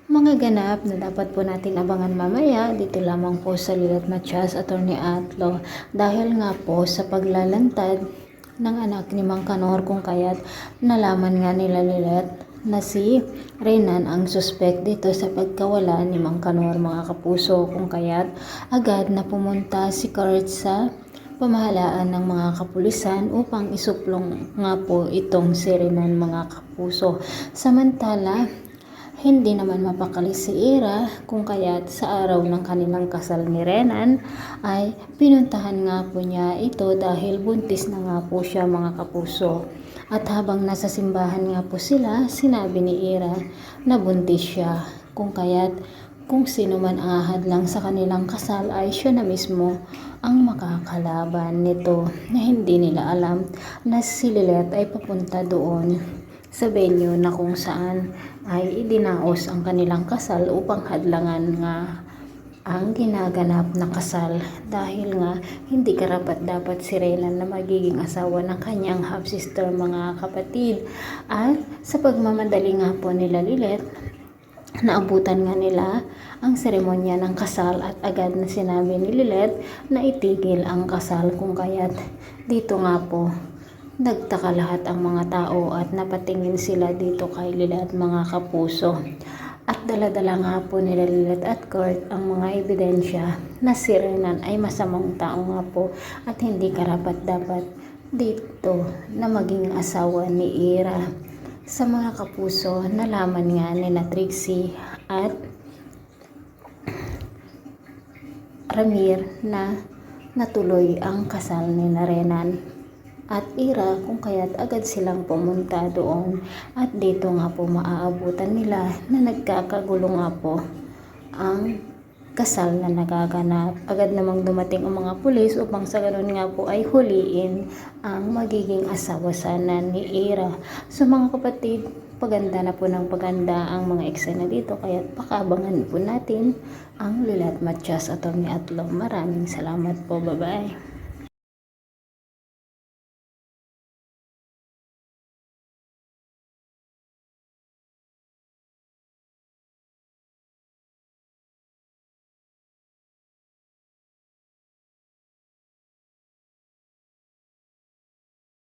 Mga ganap na dapat po natin abangan mamaya dito lamang po sa Lilet Matias, Attorney Atlo, dahil nga po sa paglalantad ng anak ni Mang Kanor kung kaya't nalaman nga nila Lilet na si Renan ang suspect dito sa pagkawala ni Mang Kanor, mga kapuso, kung kaya't agad na pumunta si Kurt sa pamahalaan ng mga kapulisan upang isuplong nga po itong si Renan, mga kapuso. Samantala, hindi naman mapakali si Ira kung kaya't sa araw ng kanilang kasal ni Renan ay pinuntahan nga po niya ito dahil buntis na nga po siya, mga kapuso. At habang nasa simbahan nga po sila, sinabi ni Ira na buntis siya, kung kaya't kung sino man ang ahadlang sa kanilang kasal ay siya na mismo ang makakalaban nito, na hindi nila alam na si Lilet ay papunta doon sa venue na kung saan ay idinaos ang kanilang kasal upang hadlangan nga ang ginaganap na kasal, dahil nga hindi karapat dapat si Renan na magiging asawa ng kanyang half-sister, mga kapatid. At sa pagmamadali nga po nila Lilet, naabutan nga nila ang seremonya ng kasal at agad na sinabi ni Lilet na itigil ang kasal, kung kaya't dito nga po nagtaka lahat ang mga tao at napatingin sila dito kay Lilet, mga kapuso. At daladala nga po nila Lilet at Kurt ang mga ebidensya na si Renan ay masamang tao nga po at hindi karapat dapat dito na maging asawa ni Ira. Sa mga kapuso, nalaman nga nila Trixie at Ramir na natuloy ang kasal ni Renan at Ira, kung kaya't agad silang pumunta doon. At dito nga po maaabutan nila na nagkakagulo nga po ang kasal na nagaganap. Agad namang dumating ang mga pulis upang sa ganun nga po ay huliin ang magiging asawa sana ni Ira. So mga kapatid, paganda na po ng paganda ang mga eksena dito, kaya pakabangan po natin ang Lilet Matias, Attorney Atlo. Maraming salamat po. Bye-bye.